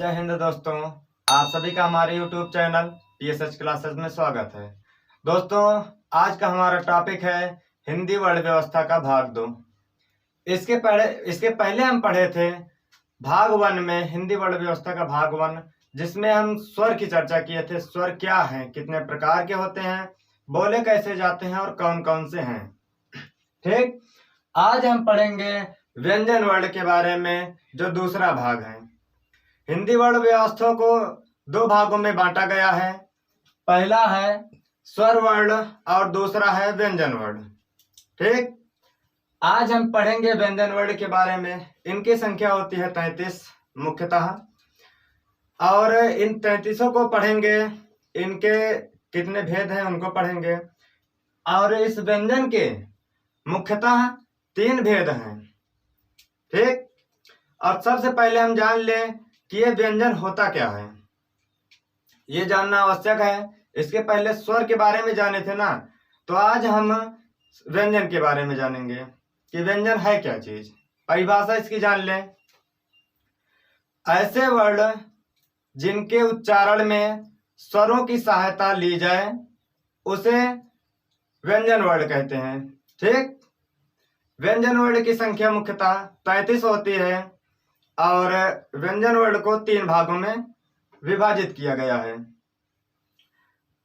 जय हिंद दोस्तों। आप सभी का हमारे YouTube चैनल TSH क्लासेस में स्वागत है। दोस्तों, आज का हमारा टॉपिक है हिंदी वर्ण व्यवस्था का भाग 2। इसके पहले हम पढ़े थे भाग 1 में हिंदी वर्ण व्यवस्था का भाग 1, जिसमें हम स्वर की चर्चा किए थे। स्वर क्या हैं, कितने प्रकार के होते हैं, बोले कैसे जाते हैं और कौन कौन से हैं। ठीक, आज हम पढ़ेंगे व्यंजन वर्ण के बारे में, जो दूसरा भाग है। हिंदी वर्ण व्यवस्था को 2 भागों में बांटा गया है। पहला है स्वर वर्ण और दूसरा है व्यंजन वर्ण। ठीक, आज हम पढ़ेंगे व्यंजन वर्ण के बारे में। इनकी संख्या होती है 33 मुख्यतः, और इन 33 को पढ़ेंगे। इनके कितने भेद हैं उनको पढ़ेंगे। और इस व्यंजन के मुख्यतः 3 भेद हैं। ठीक, और सबसे पहले हम जान लें कि ये व्यंजन होता क्या है। ये जानना आवश्यक है। इसके पहले स्वर के बारे में जाने थे ना, तो आज हम व्यंजन के बारे में जानेंगे कि व्यंजन है क्या चीज। परिभाषा इसकी जान लें। ऐसे वर्ण जिनके उच्चारण में स्वरों की सहायता ली जाए उसे व्यंजन वर्ण कहते हैं। ठीक, व्यंजन वर्ण की संख्या मुख्यतः 33 होती है और व्यंजन वर्ण को 3 भागों में विभाजित किया गया है।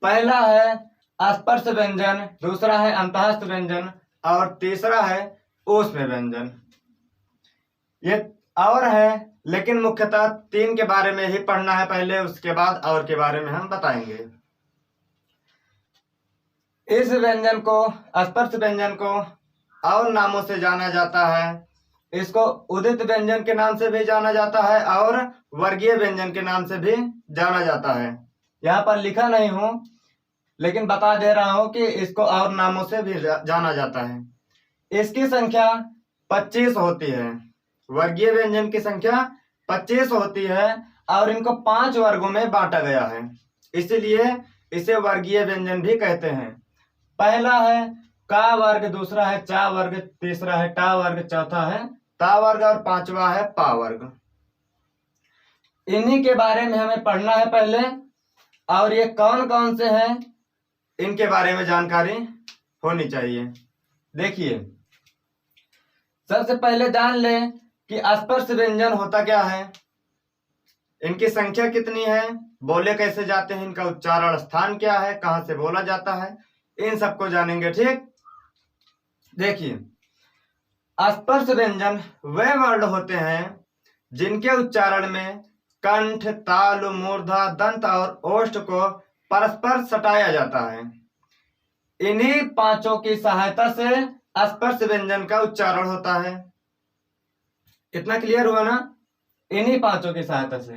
पहला है स्पर्श व्यंजन, दूसरा है अंतःस्थ व्यंजन और तीसरा है ऊष्म व्यंजन। ये और है, लेकिन मुख्यतः 3 के बारे में ही पढ़ना है पहले, उसके बाद और के बारे में हम बताएंगे। इस व्यंजन को, स्पर्श व्यंजन को और नामों से जाना जाता है। इसको उदित व्यंजन के नाम से भी जाना जाता है और वर्गीय व्यंजन के नाम से भी जाना जाता है। यहाँ पर लिखा नहीं हूं, लेकिन बता दे रहा हूं कि इसको और नामों से भी जाना जाता है। इसकी संख्या 25 होती है। वर्गीय व्यंजन की संख्या 25 होती है और इनको 5 वर्गों में बांटा गया है, इसलिए इसे वर्गीय व्यंजन भी कहते हैं। पहला है का वर्ग, दूसरा है चा वर्ग, तीसरा है टा वर्ग, चौथा है ता वर्ग और 5वां है पा वर्ग। इन्हीं के बारे में हमें पढ़ना है पहले, और ये कौन कौन से हैं इनके बारे में जानकारी होनी चाहिए। देखिए, सबसे पहले जान लें कि स्पर्श व्यंजन होता क्या है, इनकी संख्या कितनी है, बोले कैसे जाते हैं, इनका उच्चारण स्थान क्या है, कहां से बोला जाता है, इन सबको जानेंगे। ठीक, देखिए, स्पर्श व्यंजन वे वर्ण होते हैं जिनके उच्चारण में कंठ, तालु, मूर्धा, दंत और ओष्ठ को परस्पर सटाया जाता है। इन्हीं 5 की सहायता से स्पर्श व्यंजन का उच्चारण होता है। इतना क्लियर हुआ ना? इन्हीं 5 की सहायता से।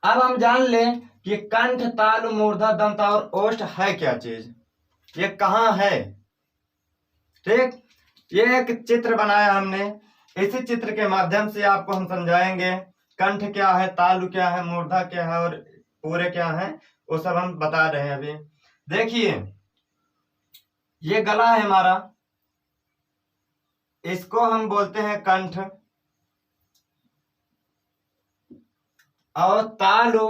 अब हम जान लें कि कंठ, तालु, मूर्धा, दंत और ओष्ठ है क्या चीज, ये कहाँ है। ठीक, ये एक चित्र बनाया हमने। इसी चित्र के माध्यम से आपको हम समझाएंगे कंठ क्या है, तालु क्या है, मूर्धा क्या है और पूरे क्या है, वो सब हम बता रहे हैं अभी। देखिए, ये गला है हमारा, इसको हम बोलते हैं कंठ। और तालु,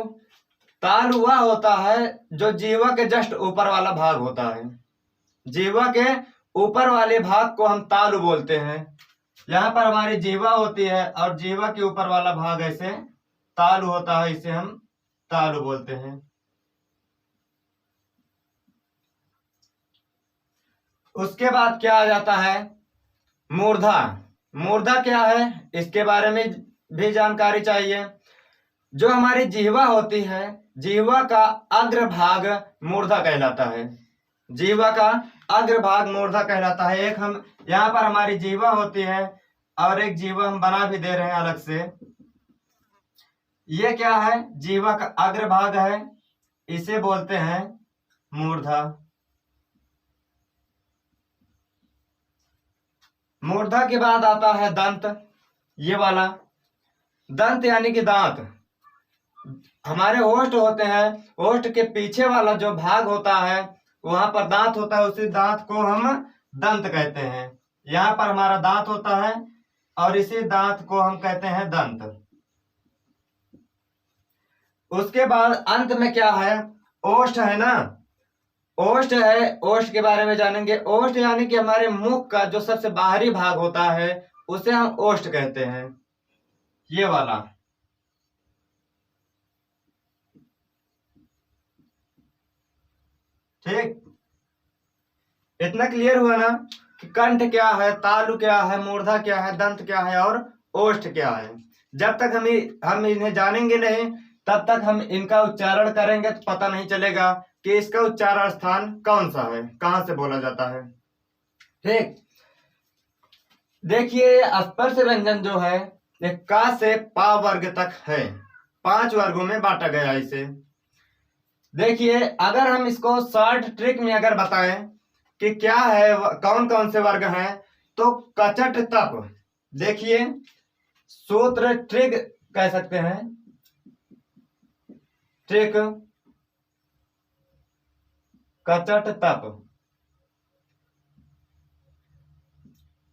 तालु वह होता है जो जीवा के जस्ट ऊपर वाला भाग होता है। जीवा के ऊपर वाले भाग को हम तालु बोलते हैं। यहाँ पर हमारी जीवा होती है और जीवा के ऊपर वाला भाग ऐसे तालु होता है, इसे हम तालु बोलते हैं। उसके बाद क्या आ जाता है, मूर्धा। मूर्धा क्या है, इसके बारे में भी जानकारी चाहिए। जो हमारी जीवा होती है, जीवा का अग्रभाग मूर्धा कहलाता है। जीवा का अग्रभाग मूर्धा कहलाता है। एक हम यहाँ पर हमारी जीवा होती है और एक जीवा हम बना भी दे रहे हैं अलग से। ये क्या है, जीवा का अग्रभाग है, इसे बोलते हैं मूर्धा। मूर्धा के बाद आता है दंत। ये वाला दंत यानी कि दांत। हमारे ओष्ठ होते हैं, ओष्ठ के पीछे वाला जो भाग होता है वहां पर दांत होता है, उसी दांत को हम दंत कहते हैं। यहाँ पर हमारा दांत होता है और इसी दांत को हम कहते हैं दंत। उसके बाद अंत में क्या है, ओष्ठ है ना, ओष्ठ है। ओष्ठ के बारे में जानेंगे। ओष्ठ यानी कि हमारे मुख का जो सबसे बाहरी भाग होता है उसे हम ओष्ठ कहते हैं, ये वाला। ठीक, इतना क्लियर हुआ ना कि कंठ क्या है, तालु क्या है, मूर्धा क्या है, दंत क्या है और ओष्ठ क्या है। जब तक हम इन्हें जानेंगे नहीं तब तक हम इनका उच्चारण करेंगे तो पता नहीं चलेगा कि इसका उच्चारण स्थान कौन सा है, कहां से बोला जाता है। ठीक, देखिए स्पर्श व्यंजन जो है ये का से पा वर्ग तक है, 5 वर्गों में बांटा गया इसे। देखिए अगर हम इसको शॉर्ट ट्रिक में अगर बताएं कि क्या है, कौन कौन से वर्ग हैं, तो कचट तप, देखिए सूत्र ट्रिक कह सकते हैं, ट्रिक कचट तप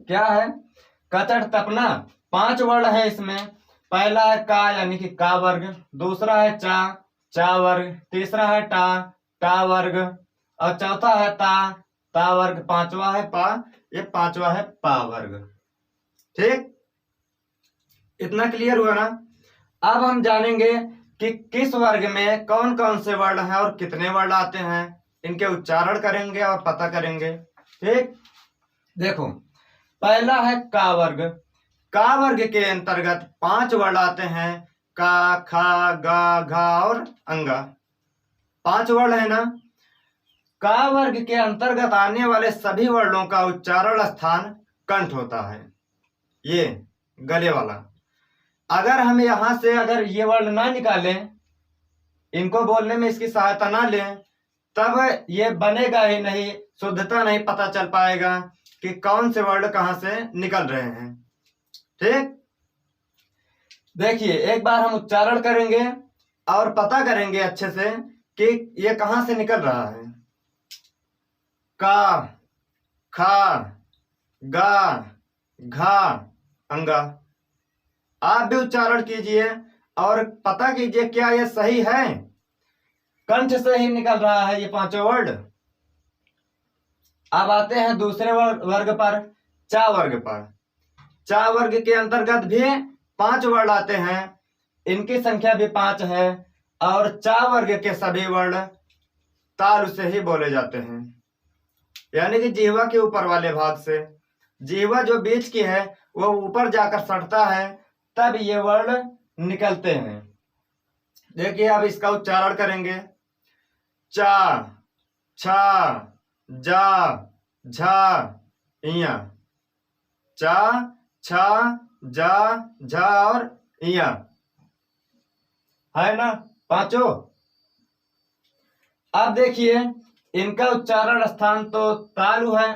क्या है, कचट तपना 5 वर्ण है इसमें। पहला है का यानी कि का वर्ग, दूसरा है चा वर्ग, तीसरा है टा वर्ग और चौथा है ता वर्ग, पांचवा है पा, ये पांचवा है पा वर्ग। ठीक, इतना क्लियर हुआ ना। अब हम जानेंगे कि किस वर्ग में कौन कौन से वर्ण हैं और कितने वर्ण आते हैं, इनके उच्चारण करेंगे और पता करेंगे। ठीक, देखो पहला है का वर्ग। का वर्ग के अंतर्गत 5 वर्ण आते हैं, का, खा, गा, घा और अंगा, 5 वर्ण है ना। का वर्ग के अंतर्गत आने वाले सभी वर्णों का उच्चारण स्थान कंठ होता है, ये गले वाला। अगर हम यहां से अगर ये वर्ण ना निकालें, इनको बोलने में इसकी सहायता ना लें, तब ये बनेगा ही नहीं, शुद्धता नहीं पता चल पाएगा कि कौन से वर्ण कहां से निकल रहे हैं। ठीक, देखिए एक बार हम उच्चारण करेंगे और पता करेंगे अच्छे से कि ये कहां से निकल रहा है। का, खा, गा, घा, अंगा। आप भी उच्चारण कीजिए और पता कीजिए क्या ये सही है, कंठ से ही निकल रहा है ये 5 वर्ड। अब आते हैं दूसरे वर्ग पर, चा वर्ग पर। चा वर्ग के अंतर्गत भी 5 वर्ण आते हैं, इनकी संख्या भी 5 है और चा वर्ग के सभी वर्ण तालु से ही बोले जाते हैं, यानी कि जिह्वा के ऊपर वाले भाग से। जिह्वा जो बीच की है वो ऊपर जाकर सटता है, तब ये वर्ण निकलते हैं। देखिए अब इसका उच्चारण करेंगे, चा, छा, जा, झा, इया। चा, छा, जा, झा और इया, है ना 5। अब देखिए इनका उच्चारण स्थान तो तालु है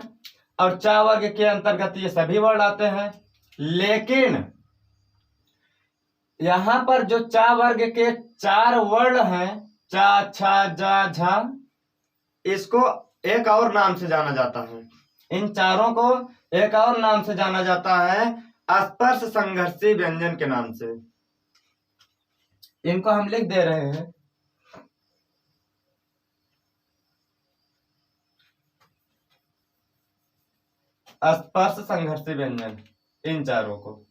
और चा वर्ग के अंतर्गत ये सभी वर्ण आते हैं, लेकिन यहां पर जो चा वर्ग के 4 वर्ण हैं, चा, छा, जा, झा, इसको एक और नाम से जाना जाता है। इन चारों को एक और नाम से जाना जाता है, स्पर्श संघर्षी व्यंजन के नाम से। इनको हम लिख दे रहे हैं, स्पर्श संघर्षी व्यंजन, इन चारों को।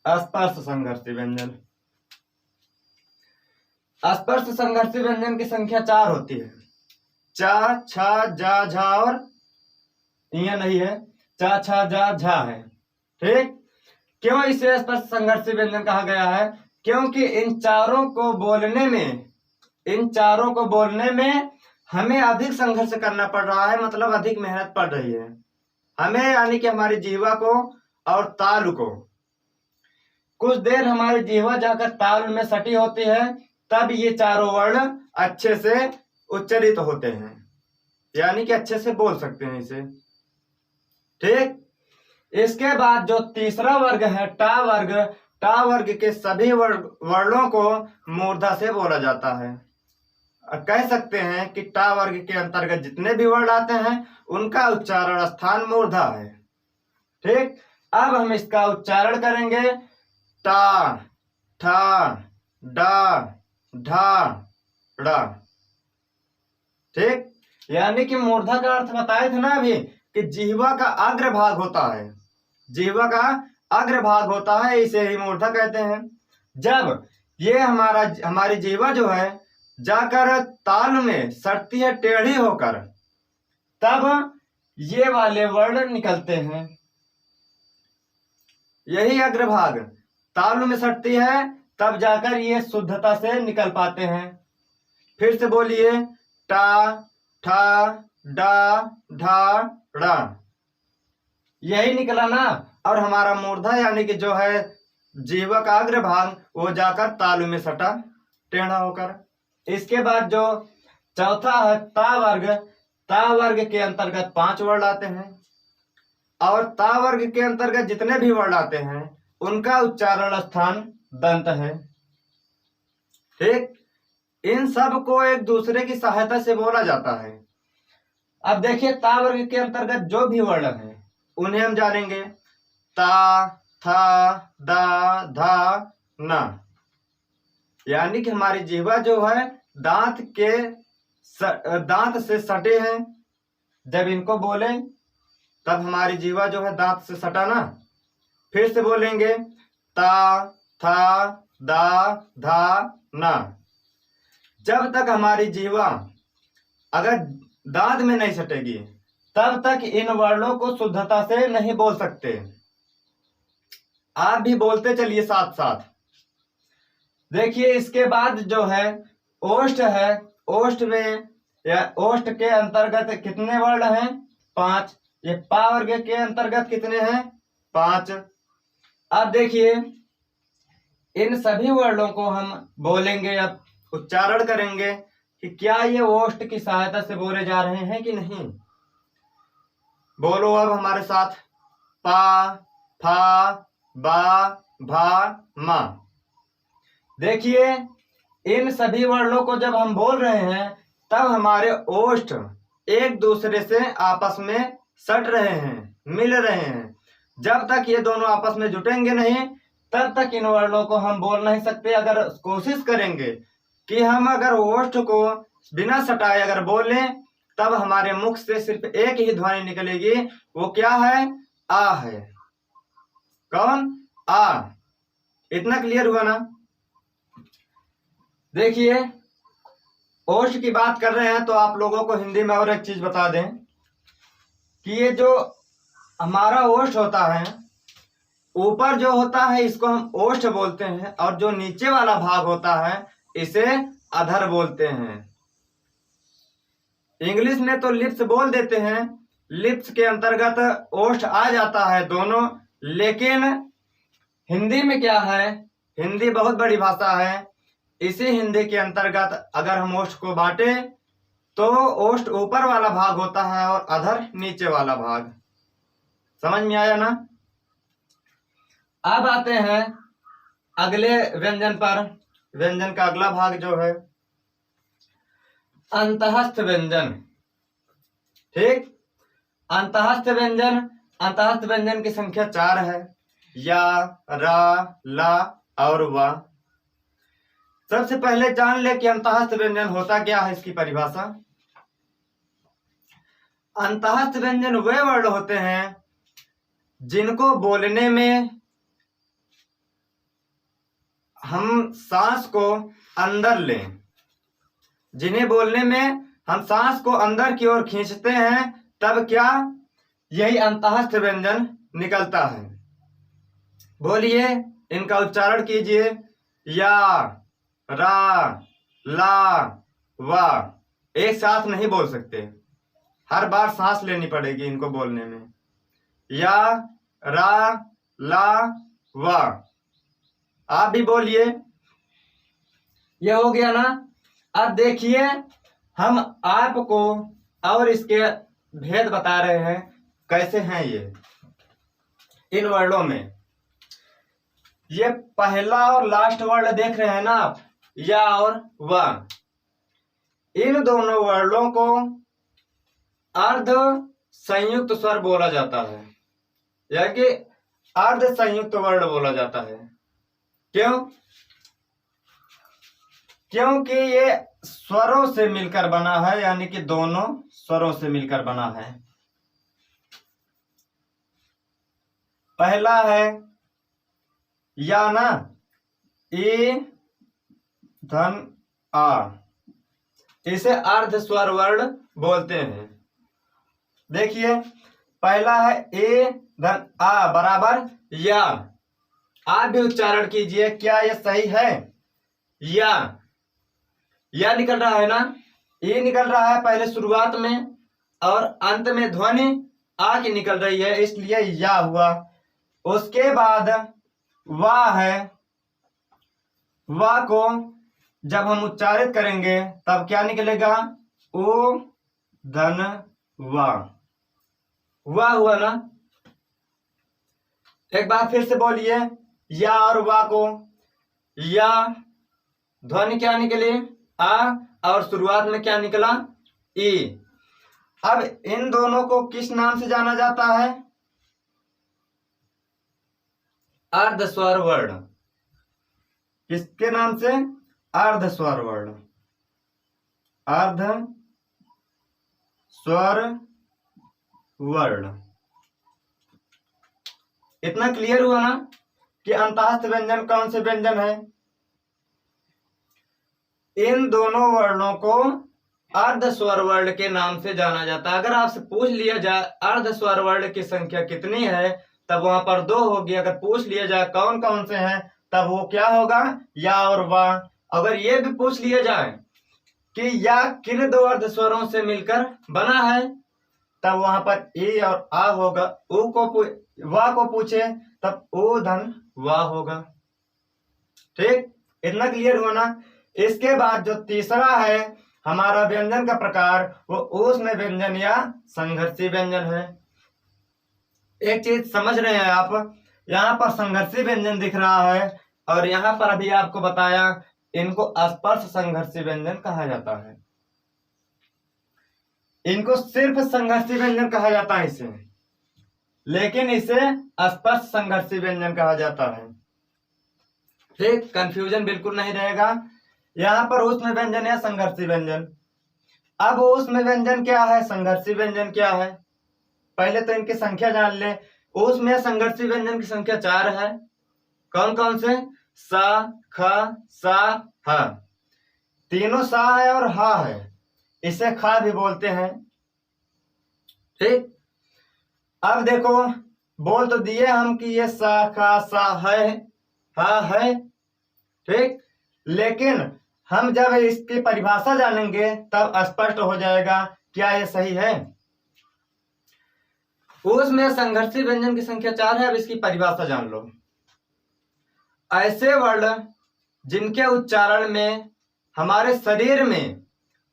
स्पर्श संघर्षी व्यंजन, स्पर्श संघर्षी व्यंजन की संख्या 4 होती है। चा, छा, जा, झा और इया नहीं है, चा, छा, जा, झा है। ठीक, क्यों इसे स्पर्श संघर्षी व्यंजन कहा गया है, क्योंकि इन चारों को बोलने में हमें अधिक संघर्ष करना पड़ रहा है, मतलब अधिक मेहनत पड़ रही है हमें, यानी कि हमारी जिह्वा को और तालु को। कुछ देर हमारी जिह्वा जाकर ताल में सटी होती है, तब ये चारों वर्ण अच्छे से उच्चारित होते हैं, यानी कि अच्छे से बोल सकते हैं इसे। ठीक, इसके बाद जो तीसरा वर्ग है टा वर्ग, टा वर्ग के सभी वर्णों को मूर्धा से बोला जाता है। कह सकते हैं कि टा वर्ग के अंतर्गत जितने भी वर्ण आते हैं उनका उच्चारण स्थान मूर्धा है। ठीक, अब हम इसका उच्चारण करेंगे टा, ठा, डा, ढा, ड़ा। ठीक, यानी कि मूर्धा का अर्थ बताए थे ना अभी कि जिह्वा का अग्रभाग होता है, जिह्वा का अग्रभाग होता है, इसे ही मूर्धा कहते हैं। जब ये हमारी जिह्वा जो है जाकर ताल में सटती है टेढ़ी होकर, तब ये वाले वर्ण निकलते हैं। यही अग्रभाग ताल में सटती है तब जाकर ये शुद्धता से निकल पाते हैं। फिर से बोलिए टा, ठा, डा, ढा, ड़ा। यही निकला ना। और हमारा मूर्धा यानी कि जो है जिह्वा का अग्रभाग वो जाकर तालु में सटा टेढ़ा होकर। इसके बाद जो चौथा है ता वर्ग, ता वर्ग के अंतर्गत 5 वर्ण आते हैं और ता वर्ग के अंतर्गत जितने भी वर्ण आते हैं उनका उच्चारण स्थान दंत है। ठीक, इन सब को एक दूसरे की सहायता से बोला जाता है। अब देखिए ता वर्ग के अंतर्गत जो भी वर्ण है उन्हें हम जानेंगे ता, था, दा, धा, ना। यानी कि हमारी जिह्वा जो है दांत से सटे हैं। जब इनको बोले तब हमारी जिह्वा जो है दांत से सटा ना। फिर से बोलेंगे ता, था, दा, धा, ना। जब तक हमारी जिह्वा अगर दांत में नहीं सटेगी तब तक इन वर्णों को शुद्धता से नहीं बोल सकते। आप भी बोलते चलिए साथ साथ। देखिए इसके बाद जो है ओष्ठ है। ओष्ठ में या ओष्ठ के अंतर्गत कितने वर्ण हैं? 5। ये पा वर्ग के अंतर्गत कितने हैं? 5। अब देखिए इन सभी वर्णों को हम बोलेंगे, अब उच्चारण करेंगे कि क्या ये ओष्ठ की सहायता से बोले जा रहे हैं कि नहीं। बोलो अब हमारे साथ पा, फा, बा, भा, मा। देखिए इन सभी वर्णों को जब हम बोल रहे हैं तब हमारे ओष्ठ एक दूसरे से आपस में सट रहे हैं, मिल रहे हैं। जब तक ये दोनों आपस में जुटेंगे नहीं तब तक इन वर्णों को हम बोल नहीं सकते। अगर कोशिश करेंगे कि हम अगर ओष्ठ को बिना सटाए अगर बोलें तब हमारे मुख से सिर्फ एक ही ध्वनि निकलेगी, वो क्या है? आ है। कौन? आ। इतना क्लियर हुआ ना। देखिए ओष्ठ की बात कर रहे हैं तो आप लोगों को हिंदी में और एक चीज बता दें कि ये जो हमारा ओष्ठ होता है, ऊपर जो होता है इसको हम ओष्ठ बोलते हैं और जो नीचे वाला भाग होता है इसे अधर बोलते हैं। इंग्लिश में तो लिप्स बोल देते हैं, लिप्स के अंतर्गत ओष्ठ आ जाता है दोनों। लेकिन हिंदी में क्या है, हिंदी बहुत बड़ी भाषा है। इसी हिंदी के अंतर्गत अगर हम ओष्ठ को बांटे तो ओष्ठ ऊपर वाला भाग होता है और अधर नीचे वाला भाग। समझ में आया ना। अब आते हैं अगले व्यंजन पर। व्यंजन का अगला भाग जो है अंतःस्थ व्यंजन। ठीक, अंतःस्थ व्यंजन, अंतःस्थ व्यंजन की संख्या 4 है, या, रा, ला और वा। सबसे पहले जान ले कि अंतःस्थ व्यंजन होता क्या है, इसकी परिभाषा। अंतःस्थ व्यंजन वे वर्ण होते हैं जिनको बोलने में हम सांस को अंदर लें, जिन्हें बोलने में हम सांस को अंदर की ओर खींचते हैं तब क्या, यही अंतःस्थ व्यंजन निकलता है। बोलिए, इनका उच्चारण कीजिए। या, रा, ला, वा। एक साथ नहीं बोल सकते, हर बार सांस लेनी पड़ेगी इनको बोलने में। या, रा, ला, वा। आप भी बोलिए। ये हो गया ना। अब देखिए हम आपको और इसके भेद बता रहे हैं कैसे हैं ये इन वर्णों में। ये पहला और लास्ट वर्ड देख रहे हैं ना आप, या और वह, इन दोनों वर्णों को अर्ध संयुक्त स्वर बोला जाता है, या कि अर्ध संयुक्त वर्ण बोला जाता है। क्यों? क्योंकि ये स्वरों से मिलकर बना है, यानी कि दोनों स्वरों से मिलकर बना है। पहला है या ना, ई धन आ, इसे अर्ध स्वर वर्ण बोलते हैं। देखिए, पहला है ए धन आ बराबर या। आप भी उच्चारण कीजिए, क्या यह सही है? या निकल रहा है ना, ए निकल रहा है पहले शुरुआत में, और अंत में ध्वनि आ की निकल रही है, इसलिए या हुआ। उसके बाद वाह है, वाह को जब हम उच्चारित करेंगे तब क्या निकलेगा? ओ धन वाह, वाह हुआ ना। एक बार फिर से बोलिए, या और वाह को, या ध्वनि क्या निकली? आ, और शुरुआत में क्या निकला? ई। अब इन दोनों को किस नाम से जाना जाता है? अर्ध स्वर वर्ण। किसके नाम से? अर्ध स्वर वर्ण। अर्ध स्वर वर्ण। इतना क्लियर हुआ ना कि अंतःस्थ व्यंजन कौन से व्यंजन है? इन दोनों वर्णों को अर्ध स्वर वर्ण के नाम से जाना जाता है। अगर आपसे पूछ लिया जाए अर्ध स्वर वर्ण की संख्या कितनी है, तब वहां पर 2 होगी। अगर पूछ लिया जाए कौन कौन से हैं, तब वो क्या होगा? या और वाह। अगर ये भी पूछ लिया जाए कि या किन 2 अर्ध स्वरों से मिलकर बना है, तब वहां पर ए और आ होगा। ऊ को वाह को पूछे तब ओ धन वाह होगा। ठीक, इतना क्लियर हुआ ना। इसके बाद जो तीसरा है हमारा व्यंजन का प्रकार, वो ऊष्म व्यंजन या संघर्षी व्यंजन है। एक चीज समझ रहे हैं आप, यहाँ पर संघर्षी व्यंजन दिख रहा है, और यहाँ पर अभी आपको बताया इनको स्पर्श संघर्षी व्यंजन कहा जाता है। इनको सिर्फ संघर्षी व्यंजन कहा जाता है इसे, लेकिन इसे स्पर्श संघर्षी व्यंजन कहा जाता है। ठीक, कंफ्यूजन बिल्कुल नहीं रहेगा। यहाँ पर ऊष्म व्यंजन या संघर्षी व्यंजन। अब ऊष्म व्यंजन क्या है, संघर्षी व्यंजन क्या है, पहले तो इनकी संख्या जान ले। ऊष्म या संघर्षी व्यंजन की संख्या 4 है। कौन कौन से? सा, ख, सा, हा। तीनों सा है और हा है, इसे खा भी बोलते हैं। ठीक, अब देखो, बोल तो दिए हम कि ये सा, खा, सा है, हा है। ठीक, लेकिन हम जब इसकी परिभाषा जानेंगे तब स्पष्ट हो जाएगा क्या ये सही है। उसमें संघर्षी व्यंजन की संख्या 4 है। अब इसकी परिभाषा जान लो। ऐसे वर्ण जिनके उच्चारण में हमारे शरीर में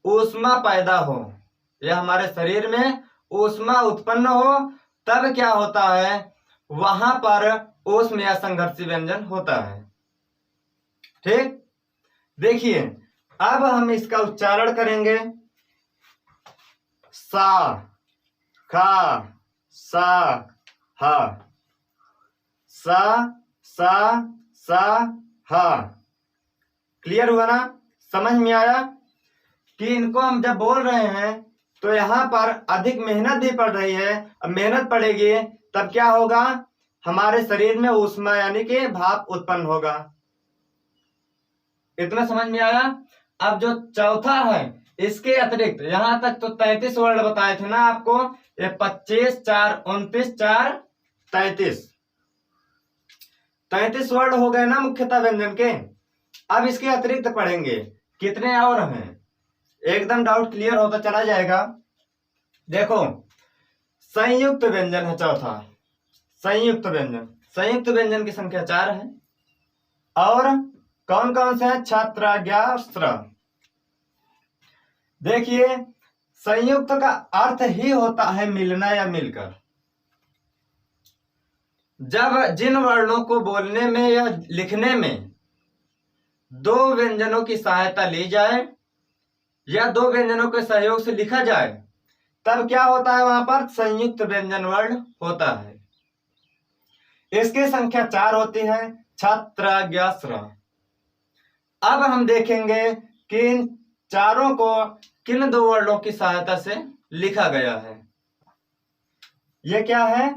ऊष्मा पैदा हो, या हमारे शरीर में ऊष्मा उत्पन्न हो, तब क्या होता है? वहां पर ऊष्म या संघर्षी व्यंजन होता है। ठीक, देखिए, अब हम इसका उच्चारण करेंगे। सा, खा, सा, हा। सा, सा, हा। क्लियर हुआ ना? समझ में आया कि इनको हम जब बोल रहे हैं तो यहाँ पर अधिक मेहनत भी पड़ रही है। अब मेहनत पड़ेगी तब क्या होगा? हमारे शरीर में ऊष्मा यानी कि भाप उत्पन्न होगा। इतना समझ में आया? अब जो चौथा है, इसके अतिरिक्त यहां तक तो 33 वर्ण बताए थे ना आपको, ये 25, 4, 29, 4, 33 वर्ण हो गए ना मुख्यतः व्यंजन के। अब इसके अतिरिक्त पढ़ेंगे कितने और हैं, एकदम डाउट क्लियर होता चला जाएगा। देखो, संयुक्त व्यंजन है चौथा। संयुक्त व्यंजन, संयुक्त व्यंजन की संख्या 4 है। और कौन कौन से हैं? छात्र, ज्ञा, स्त्र। देखिए, संयुक्त का अर्थ ही होता है मिलना या मिलकर। जब जिन वर्णों को बोलने में या लिखने में दो व्यंजनों की सहायता ली जाए या दो व्यंजनों के सहयोग से लिखा जाए, तब क्या होता है, वहां पर संयुक्त व्यंजन वर्ण होता है। इसकी संख्या 4 होती है, छत्र ज्ञ स्र। अब हम देखेंगे कि इन चारों को किन दो वर्णों की सहायता से लिखा गया है। ये क्या है,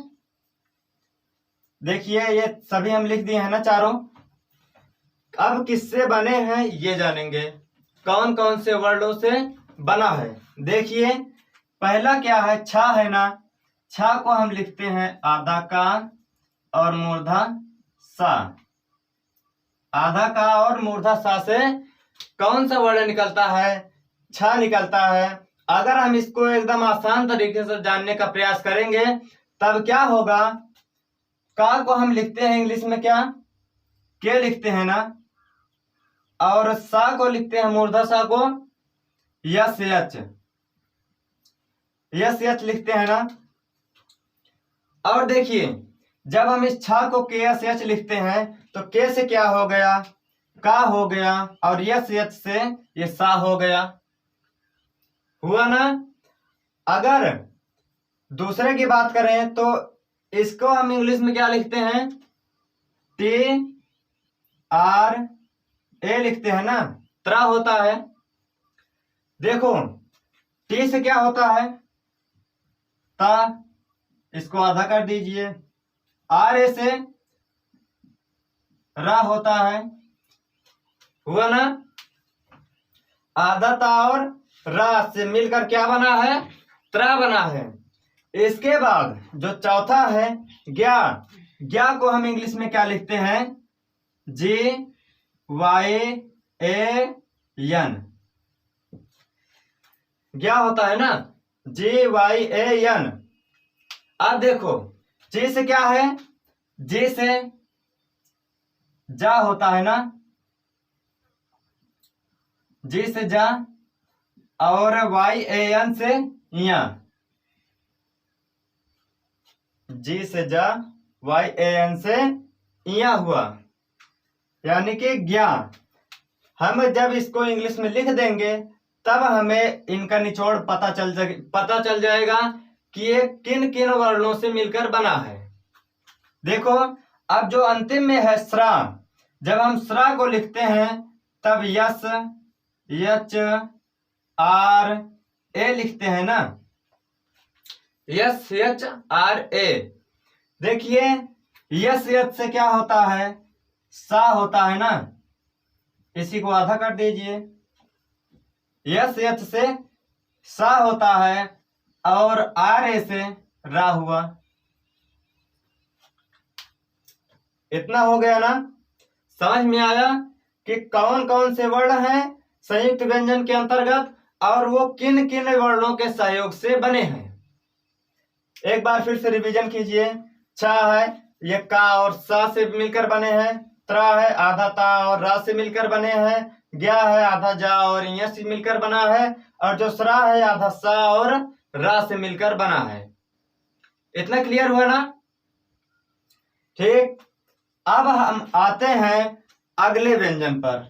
देखिए ये सभी हम लिख दिए हैं ना चारों। अब किससे बने हैं ये जानेंगे, कौन कौन से वर्णों से बना है। देखिए पहला क्या है, छा है ना। छा को हम लिखते हैं आधा का और मूर्धा सा। आधा का और मूर्धा सा से कौन सा वर्ण निकलता है, छा निकलता है। अगर हम इसको एकदम आसान तरीके से जानने का प्रयास करेंगे तब क्या होगा, का को हम लिखते हैं इंग्लिश में क्या, के लिखते हैं ना, और सा को लिखते हैं मूर्धा सा को यस यच, यस यच लिखते हैं ना। और देखिए जब हम इस छा को के यस यच लिखते हैं तो के से क्या हो गया, का हो गया, और यस यच से ये सा हो गया, हुआ ना। अगर दूसरे की बात करें तो इसको हम इंग्लिश में क्या लिखते हैं, टी आर ए लिखते हैं ना, त्रा होता है। देखो टी से क्या होता है, ता, इसको आधा कर दीजिए। आर ए से रा होता है, हुआ ना। आधा ता और रा से मिलकर क्या बना है, त्रा बना है। इसके बाद जो चौथा है ज्ञा, ज्ञा को हम इंग्लिश में क्या लिखते हैं, जी वाई ए एन, ज्ञा होता है ना, जी वाई ए एन। अब देखो जी से क्या है, जी से जा होता है ना, जी से जा, और वाई ए एन से या, जी से जा वाई ए एन से या हुआ, यानी कि ज्ञा। हम जब इसको इंग्लिश में लिख देंगे तब हमें इनका निचोड़ पता चल जाएगा कि ये किन किन वर्णों से मिलकर बना है। देखो अब जो अंतिम में है स्रा, जब हम स्रा को लिखते हैं तब यस यच आर ए लिखते हैं ना, यस यच आर ए। देखिए यस यच से क्या होता है, सा होता है ना, इसी को आधा कर दीजिए। यस यच से सा होता है और आर ए से रा हुआ। इतना हो गया ना, समझ में आया कि कौन कौन से वर्ण हैं संयुक्त व्यंजन के अंतर्गत और वो किन किन वर्णों के सहयोग से बने हैं। एक बार फिर से रिवीजन कीजिए। छा है ये का और सा से मिलकर बने हैं, त्रा है आधा ता और रा से मिलकर बने हैं, ज्ञा है आधा जा और य से मिलकर बना है, और जो स्रा है आधा सा और रा से मिलकर बना है। इतना क्लियर हुआ ना। ठीक, अब हम आते हैं अगले व्यंजन पर।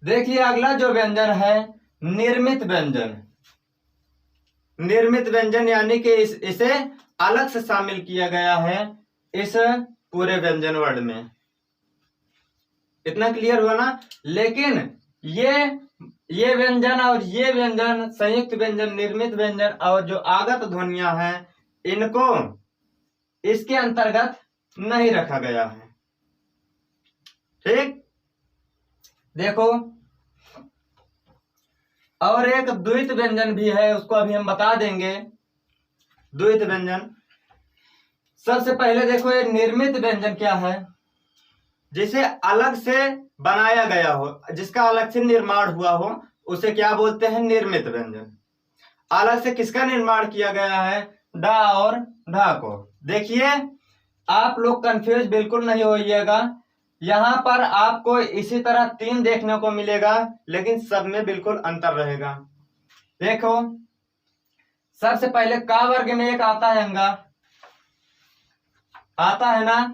देखिए अगला जो व्यंजन है निर्मित व्यंजन। निर्मित व्यंजन यानी कि इसे अलग से शामिल किया गया है इस पूरे व्यंजन वर्ण में। इतना क्लियर हुआ ना। लेकिन ये व्यंजन और ये व्यंजन, संयुक्त व्यंजन, निर्मित व्यंजन और जो आगत ध्वनियां हैं, इनको इसके अंतर्गत नहीं रखा गया है। ठीक, देखो और एक द्वित व्यंजन भी है, उसको अभी हम बता देंगे। द्वित व्यंजन, सबसे पहले देखो ये निर्मित व्यंजन क्या है, जिसे अलग से बनाया गया हो, जिसका अलग से निर्माण हुआ हो, उसे क्या बोलते हैं, निर्मित व्यंजन। अलग से किसका निर्माण किया गया है, डा और ढा को। देखिए आप लोग कंफ्यूज बिल्कुल नहीं होइएगा, यहां पर आपको इसी तरह 3 देखने को मिलेगा, लेकिन सब में बिल्कुल अंतर रहेगा। देखो सबसे पहले का वर्ग में एक आता है अंगा, आता है ना।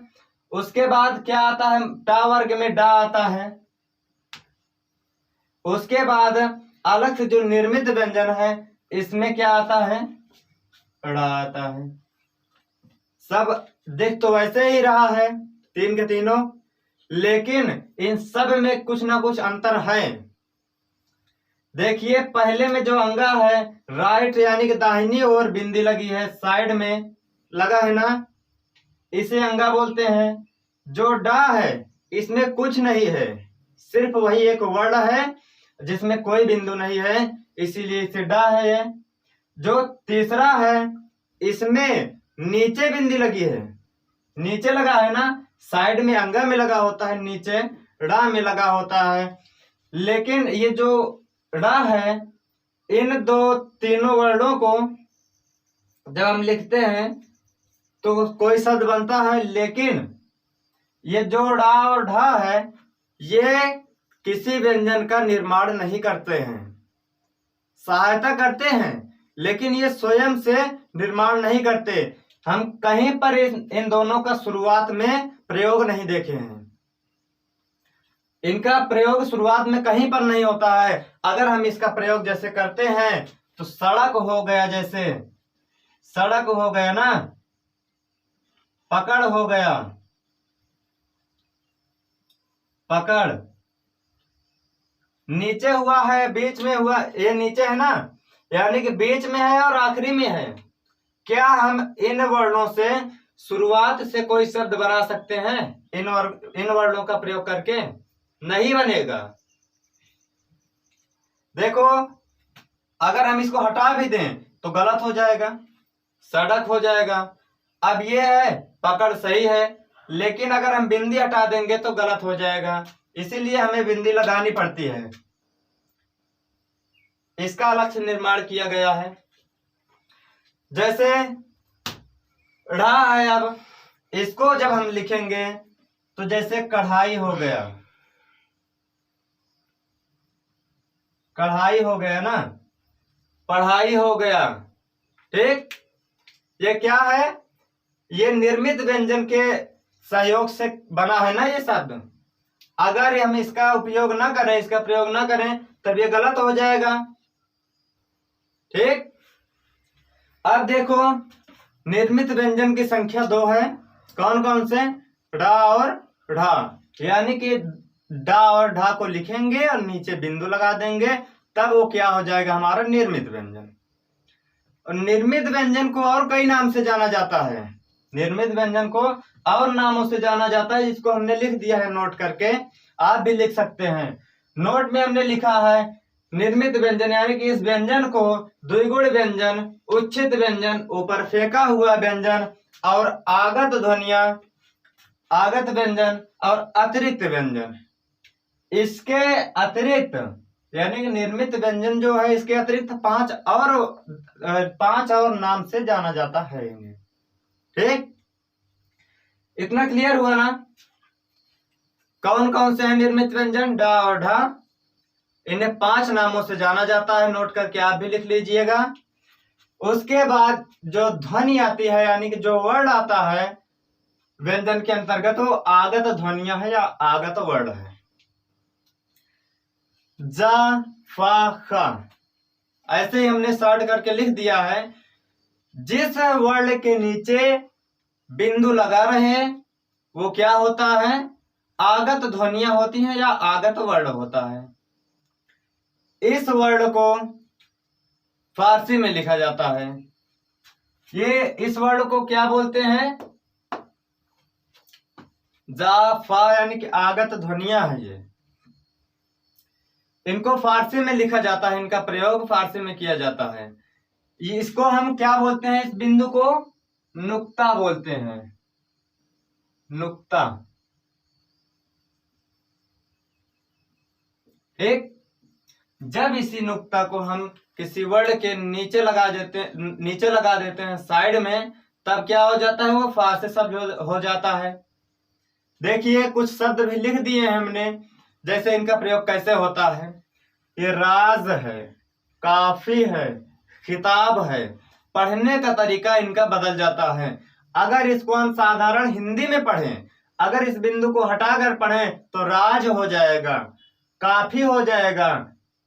उसके बाद क्या आता है, टा वर्ग में डा आता है। उसके बाद अलग से जो निर्मित व्यंजन है इसमें क्या आता है, ड़ा आता है। सब देख तो वैसे ही रहा है तीन के तीनों, लेकिन इन सब में कुछ ना कुछ अंतर है। देखिए पहले में जो अंगा है राइट यानी कि दाहिनी ओर बिंदी लगी है, साइड में लगा है ना, इसे अंगा बोलते हैं। जो डा है इसमें कुछ नहीं है, सिर्फ वही एक वर्ण है जिसमें कोई बिंदु नहीं है, इसीलिए इसे डा है ये। जो तीसरा है इसमें नीचे बिंदी लगी है, नीचे लगा है ना, साइड में अंगा में लगा होता है, नीचे डा में लगा होता है। लेकिन ये जो डा है इन दो तीनों वर्णों को जब हम लिखते हैं तो कोई शब्द बनता है, लेकिन ये जो डा और ढा है ये किसी व्यंजन का निर्माण नहीं करते हैं, सहायता करते हैं लेकिन ये स्वयं से निर्माण नहीं करते। हम कहीं पर इन दोनों का शुरुआत में प्रयोग नहीं देखे हैं, इनका प्रयोग शुरुआत में कहीं पर नहीं होता है। अगर हम इसका प्रयोग जैसे करते हैं तो सड़क हो गया, जैसे सड़क हो गया ना, पकड़ हो गया, पकड़, नीचे हुआ है, बीच में हुआ, ये नीचे है ना, यानी कि बीच में है और आखिरी में है। क्या हम इन वर्णों से शुरुआत से कोई शब्द बना सकते हैं इन वर्णों का प्रयोग करके? नहीं बनेगा। देखो अगर हम इसको हटा भी दें तो गलत हो जाएगा, सड़क हो जाएगा। अब ये है पकड़ सही है, लेकिन अगर हम बिंदी हटा देंगे तो गलत हो जाएगा, इसीलिए हमें बिंदी लगानी पड़ती है। इसका अलग से निर्माण किया गया है। जैसे ढ़ा है, अब इसको जब हम लिखेंगे तो जैसे कढ़ाई हो गया, कढ़ाई हो गया ना, पढ़ाई हो गया, ठीक। ये क्या है, ये निर्मित व्यंजन के सहयोग से बना है ना ये शब्द। अगर हम इसका उपयोग ना करें, इसका प्रयोग ना करें, तब ये गलत हो जाएगा, ठीक। अब देखो निर्मित व्यंजन की संख्या 2 है, कौन कौन से, डा और ढा, यानी कि डा और ढा को लिखेंगे और नीचे बिंदु लगा देंगे, तब वो क्या हो जाएगा, हमारा निर्मित व्यंजन। और निर्मित व्यंजन को और कई नाम से जाना जाता है, निर्मित व्यंजन को और नामों से जाना जाता है, जिसको हमने लिख दिया है नोट करके, आप भी लिख सकते हैं। नोट में हमने लिखा है निर्मित व्यंजन यानी कि इस व्यंजन को द्विगुण व्यंजन, उच्छित व्यंजन, ऊपर फेंका हुआ व्यंजन और आगत ध्वनिया, आगत व्यंजन और अतिरिक्त व्यंजन। इसके अतिरिक्त यानी कि निर्मित व्यंजन जो है इसके अतिरिक्त 5 और नाम से जाना जाता है इन्हें, ठीक। इतना क्लियर हुआ ना, कौन कौन से हैं निर्मित व्यंजन, डा और ढा। इन्हें 5 नामों से जाना जाता है, नोट करके आप भी लिख लीजिएगा। उसके बाद जो ध्वनि आती है यानी कि जो वर्ण आता है व्यंजन के अंतर्गत, वो आगत ध्वनियां है या आगत वर्ण है। जा, फा, खा, ऐसे ही हमने शॉर्ट करके लिख दिया है। जिस वर्ण के नीचे बिंदु लगा रहे हैं वो क्या होता है, आगत ध्वनियां होती हैं या आगत वर्ण होता है। इस वर्ण को फारसी में लिखा जाता है, ये इस वर्ण को क्या बोलते हैं, जा, फा, यानी कि आगत ध्वनियां है ये, इनको फारसी में लिखा जाता है, इनका प्रयोग फारसी में किया जाता है। इसको हम क्या बोलते हैं, इस बिंदु को नुक्ता बोलते हैं, नुक्ता, ठीक। जब इसी नुक्ता को हम किसी वर्ण के नीचे लगा देते हैं साइड में, तब क्या हो जाता है, वो फारसी शब्द हो जाता है। देखिए कुछ शब्द भी लिख दिए हैं हमने, जैसे इनका प्रयोग कैसे होता है। ये राज है, काफी है, खिताब है, पढ़ने का तरीका इनका बदल जाता है। अगर इसको हम साधारण हिंदी में पढ़ें, अगर इस बिंदु को हटाकर पढ़ें तो राज हो जाएगा, काफी हो जाएगा,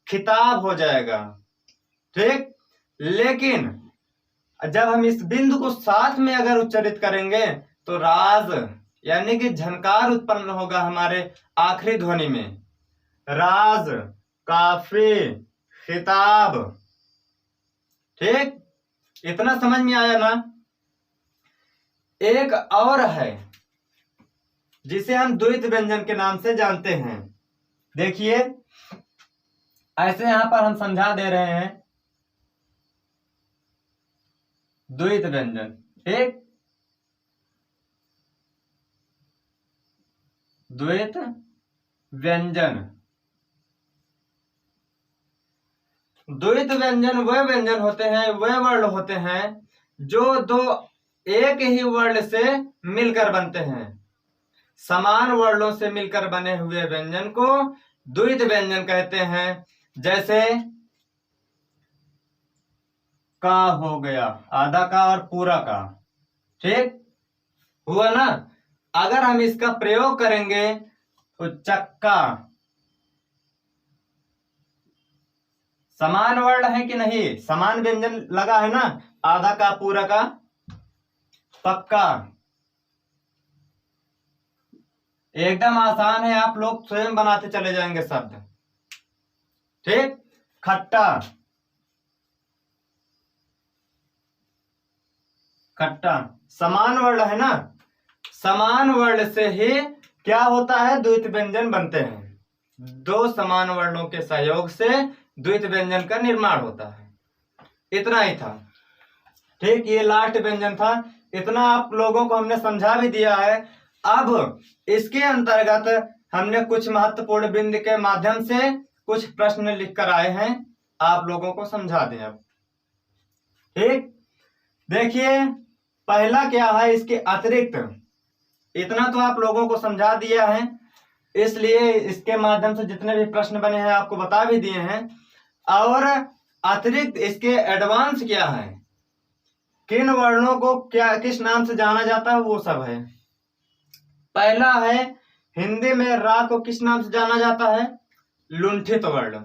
खिताब हो जाएगा। ठीक, लेकिन जब हम इस बिंदु को साथ में अगर उच्चारित करेंगे तो राज यानी कि झनकार उत्पन्न होगा हमारे आखिरी ध्वनि में। राज, काफी, खिताब। ठीक, इतना समझ में आया ना। एक और है जिसे हम द्वित व्यंजन के नाम से जानते हैं। देखिए ऐसे यहां पर हम समझा दे रहे हैं द्वित व्यंजन। ठीक, द्वित व्यंजन। द्वित व्यंजन वह व्यंजन होते हैं, वह वर्ण होते हैं जो दो एक ही वर्ण से मिलकर बनते हैं। समान वर्णों से मिलकर बने हुए व्यंजन को द्वित व्यंजन कहते हैं। जैसे का हो गया, आधा का और पूरा का। ठीक हुआ ना। अगर हम इसका प्रयोग करेंगे तो चक्का, समान वर्ण है कि नहीं, समान व्यंजन लगा है ना, आधा का पूरा का। पक्का, एकदम आसान है, आप लोग स्वयं बनाते चले जाएंगे शब्द। ठीक, खट्टा, खट्टा समान वर्ण है ना, समान वर्ण से ही क्या होता है, द्वित व्यंजन बनते हैं। दो समान वर्णों के सहयोग से द्वित व्यंजन का निर्माण होता है। इतना ही था। ठीक, ये लास्ट व्यंजन था। इतना आप लोगों को हमने समझा भी दिया है। अब इसके अंतर्गत हमने कुछ महत्वपूर्ण बिंदु के माध्यम से कुछ प्रश्न लिखकर आए हैं, आप लोगों को समझा दें अब। ठीक, देखिए पहला क्या है, इसके अतिरिक्त इतना तो आप लोगों को समझा दिया है, इसलिए इसके माध्यम से जितने भी प्रश्न बने हैं आपको बता भी दिए हैं। और अतिरिक्त इसके एडवांस क्या है, किन वर्णों को क्या किस नाम से जाना जाता है, वो सब है। पहला है, हिंदी में रा को किस नाम से जाना जाता है, लुंठित वर्ण।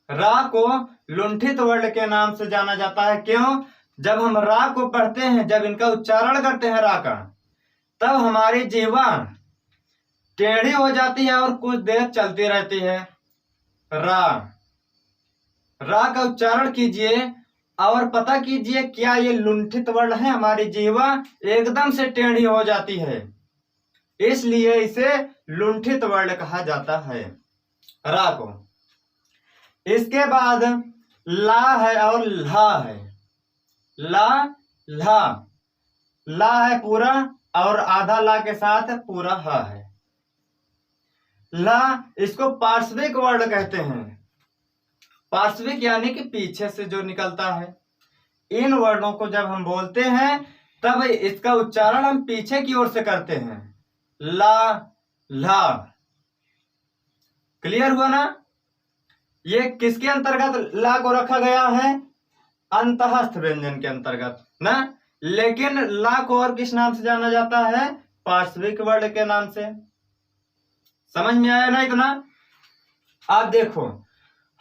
रा को लुंठित वर्ण के नाम से जाना जाता है। क्यों? जब हम रा को पढ़ते हैं, जब इनका उच्चारण करते हैं रा का, तब हमारी जीवा टेढ़ी हो जाती है और कुछ देर चलती रहती है। रा, रा का उच्चारण कीजिए और पता कीजिए क्या ये लुंठित वर्ण है। हमारी जीवा एकदम से टेढ़ी हो जाती है, इसलिए इसे लुंठित वर्ण कहा जाता है, रा को। इसके बाद ला है और ला है। ला, ला, ला है पूरा और आधा ला के साथ पूरा हा है। ला, इसको पार्श्विक वर्ण कहते हैं। पार्श्विक यानी कि पीछे से जो निकलता है। इन वर्णों को जब हम बोलते हैं तब इसका उच्चारण हम पीछे की ओर से करते हैं। ला, ला, क्लियर हुआ ना। ये किसके अंतर्गत ला को रखा गया है, अंतःस्थ व्यंजन के अंतर्गत ना। लेकिन ला को और किस नाम से जाना जाता है, पार्श्विक वर्ण के नाम से। समझ में आया ना इतना। आप देखो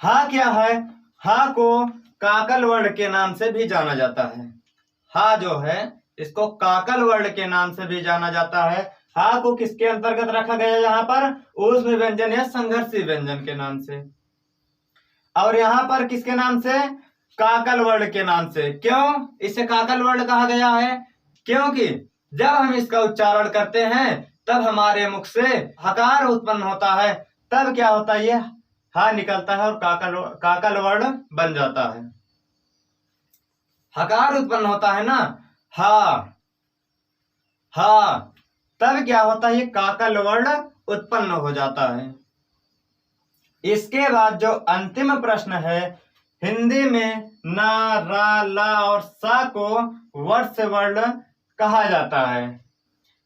हा क्या है, हा को काकल वर्ण के नाम से भी जाना जाता है। हा जो है इसको काकल वर्ण के नाम से भी जाना जाता है। हा को किसके अंतर्गत रखा गया यहाँ पर, ऊष्म व्यंजन या संघर्षी व्यंजन के नाम से। और यहाँ पर किसके नाम से, काकल वर्ण के नाम से। क्यों इसे काकल वर्ण कहा गया है, क्योंकि जब हम इसका उच्चारण करते हैं तब हमारे मुख से हकार उत्पन्न होता है, तब क्या होता है, ये हा निकलता है और काकल वर्ण बन जाता है। हकार उत्पन्न होता है ना, हा, हा, तब क्या होता है, ये काकल वर्ण उत्पन्न हो जाता है। इसके बाद जो अंतिम प्रश्न है, हिंदी में ना, रा, ला और सा को वर्ष वर्ण कहा जाता है।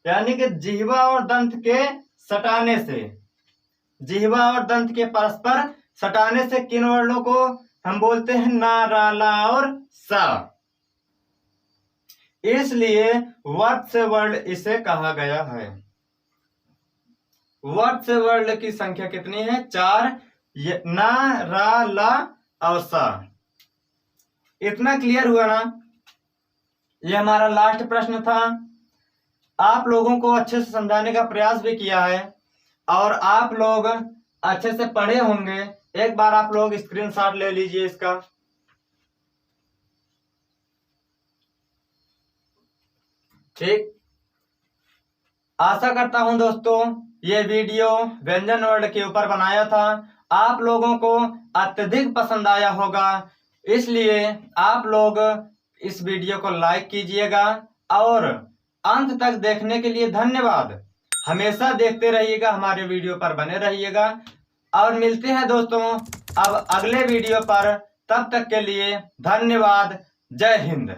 यानी कि जिह्वा और दंत के सटाने से, जिह्वा और दंत के परस्पर सटाने से किन वर्णों को हम बोलते हैं, ना, रा, ला और सा। इसलिए वर्ड से वर्ड इसे कहा गया है। वर्ड से वर्ड की संख्या कितनी है? 4। ना, रा, ला और सा। इतना क्लियर हुआ ना? ये हमारा लास्ट प्रश्न था। आप लोगों को अच्छे से समझाने का प्रयास भी किया है और आप लोग अच्छे से पढ़े होंगे। एक बार आप लोग स्क्रीनशॉट ले लीजिए इसका। ठीक, आशा करता हूं दोस्तों ये वीडियो व्यंजन वर्ड के ऊपर बनाया था, आप लोगों को अत्यधिक पसंद आया होगा। इसलिए आप लोग इस वीडियो को लाइक कीजिएगा और अंत तक देखने के लिए धन्यवाद। हमेशा देखते रहिएगा, हमारे वीडियो पर बने रहिएगा और मिलते हैं दोस्तों अब अगले वीडियो पर। तब तक के लिए धन्यवाद। जय हिंद।